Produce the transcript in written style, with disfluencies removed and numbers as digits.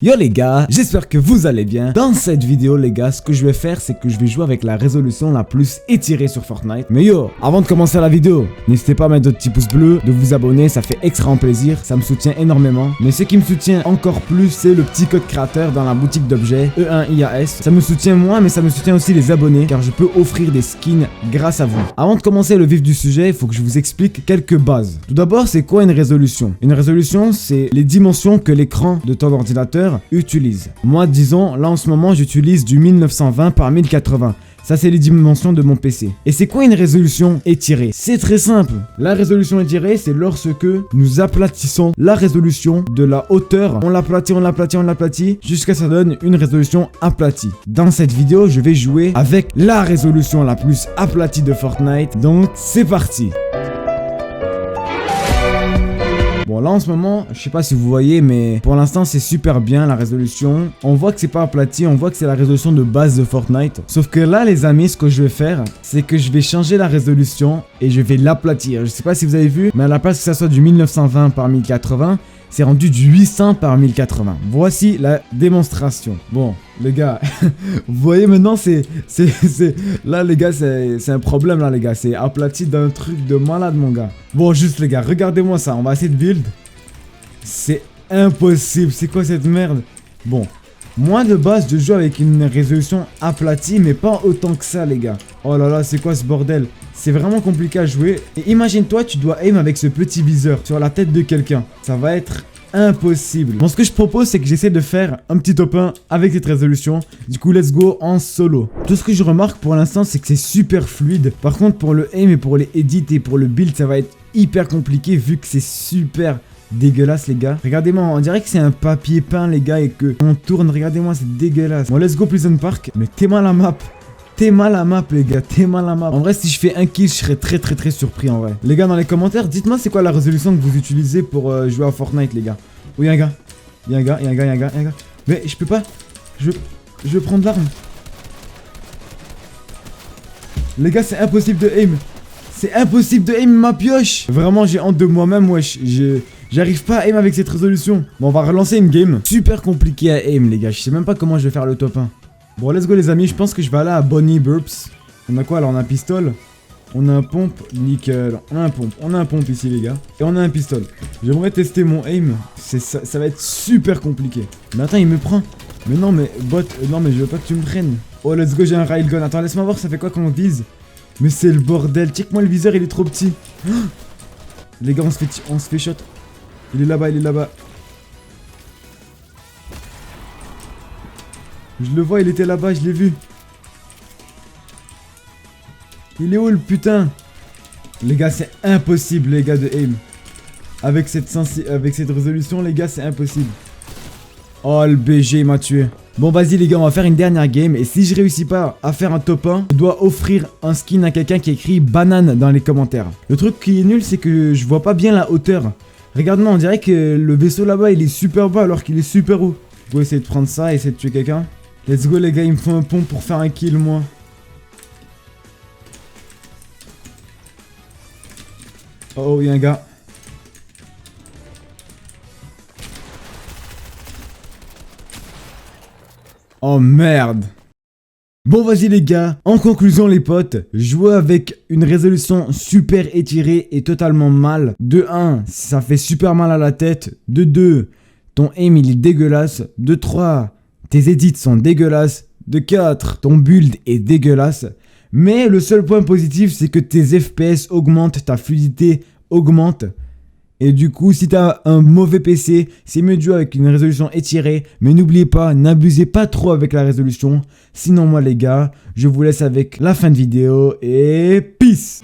Yo les gars, j'espère que vous allez bien. Dans cette vidéo les gars, ce que je vais faire c'est que je vais jouer avec la résolution la plus étirée sur Fortnite. Mais yo, avant de commencer la vidéo, n'hésitez pas à mettre votre petit pouce bleu, de vous abonner, ça fait extrêmement plaisir, ça me soutient énormément. Mais ce qui me soutient encore plus, c'est le petit code créateur dans la boutique d'objets, E1IAS. Ça me soutient moi, mais ça me soutient aussi les abonnés, car je peux offrir des skins grâce à vous. Avant de commencer le vif du sujet, il faut que je vous explique quelques bases. Tout d'abord, c'est quoi une résolution? Une résolution, c'est les dimensions que l'écran de ton ordinateur utilise. Moi, disons, là en ce moment, j'utilise du 1920 par 1080. Ça, c'est les dimensions de mon PC. Et c'est quoi une résolution étirée? C'est très simple. La résolution étirée, c'est lorsque nous aplatissons la résolution de la hauteur. On l'aplatit, jusqu'à ce que ça donne une résolution aplatie. Dans cette vidéo, je vais jouer avec la résolution la plus aplatie de Fortnite. Donc, c'est parti. Bon là en ce moment, je sais pas si vous voyez, mais pour l'instant c'est super bien la résolution. On voit que c'est pas aplati, on voit que c'est la résolution de base de Fortnite. Sauf que là les amis, ce que je vais faire, c'est que je vais changer la résolution et je vais l'aplatir. Je sais pas si vous avez vu, mais à la place que ça soit du 1920 par 1080, c'est rendu du 800 par 1080. Voici la démonstration. Bon, les gars, vous voyez maintenant, là les gars, c'est un problème là les gars. C'est aplati d'un truc de malade mon gars. Bon, juste les gars, regardez-moi ça. On va essayer de build. C'est impossible. C'est quoi cette merde? Bon, moi de base, je joue avec une résolution aplatie, mais pas autant que ça les gars. Oh là là, c'est quoi ce bordel? C'est vraiment compliqué à jouer. Et imagine-toi, tu dois aim avec ce petit viseur sur la tête de quelqu'un. Ça va être impossible. Bon, ce que je propose, c'est que j'essaie de faire un petit top 1 avec cette résolution. Du coup, let's go en solo. Tout ce que je remarque pour l'instant, c'est que c'est super fluide. Par contre, pour le aim et pour les edits et pour le build, ça va être hyper compliqué vu que c'est super dégueulasse les gars. Regardez-moi, on dirait que c'est un papier peint les gars et que on tourne. Regardez-moi, c'est dégueulasse. Bon, let's go Pleasant Park. Mettez-moi la map. Mettez-moi la map les gars, mettez-moi la map. En vrai, si je fais un kill, je serais très surpris en vrai. Les gars, dans les commentaires, dites-moi c'est quoi la résolution que vous utilisez pour jouer à Fortnite les gars. Oh, y'a un gars. Y'a un gars. Mais je peux pas. Je veux prendre l'arme. Les gars, c'est impossible de aim. C'est impossible de aim ma pioche. Vraiment, j'ai honte de moi-même, wesh. J'arrive pas à aim avec cette résolution. Bon, on va relancer une game. Super compliqué à aim les gars. Je sais même pas comment je vais faire le top 1. Bon, let's go les amis, je pense que je vais aller à Bonnie Burps. On a quoi là? On a un pistolet. On a un pompe, nickel. On a un pompe ici les gars. Et on a un pistolet. J'aimerais tester mon aim. Ça va être super compliqué. Mais attends, il me prend. Mais non, mais bot, non mais je veux pas que tu me prennes. Oh, let's go, j'ai un railgun. Attends, laisse-moi voir, ça fait quoi quand on vise? Mais c'est le bordel. Check-moi le viseur, il est trop petit. Oh, les gars, on se fait shot. Il est là-bas. Je le vois, il était là-bas, je l'ai vu. Il est où le putain? Les gars, c'est impossible, les gars, de aim. Avec cette résolution, les gars, c'est impossible. Oh, le BG, il m'a tué. Bon, vas-y, les gars, on va faire une dernière game. Et si je réussis pas à faire un top 1, je dois offrir un skin à quelqu'un qui écrit banane dans les commentaires. Le truc qui est nul, c'est que je vois pas bien la hauteur. Regarde-moi, on dirait que le vaisseau là-bas, il est super bas alors qu'il est super haut. Je vais essayer de prendre ça et essayer de tuer quelqu'un. Let's go les gars, il me faut un pont pour faire un kill moi. Oh, y'a un gars. Oh merde. Bon vas-y les gars, en conclusion les potes, jouer avec une résolution super étirée et totalement mal. De 1, ça fait super mal à la tête. De 2, ton aim il est dégueulasse. De 3, tes edits sont dégueulasses. De 4, ton build est dégueulasse. Mais le seul point positif, c'est que tes FPS augmentent, ta fluidité augmente. Et du coup, si t'as un mauvais PC, c'est mieux de jouer avec une résolution étirée. Mais n'oubliez pas, n'abusez pas trop avec la résolution. Sinon moi les gars, je vous laisse avec la fin de vidéo et peace.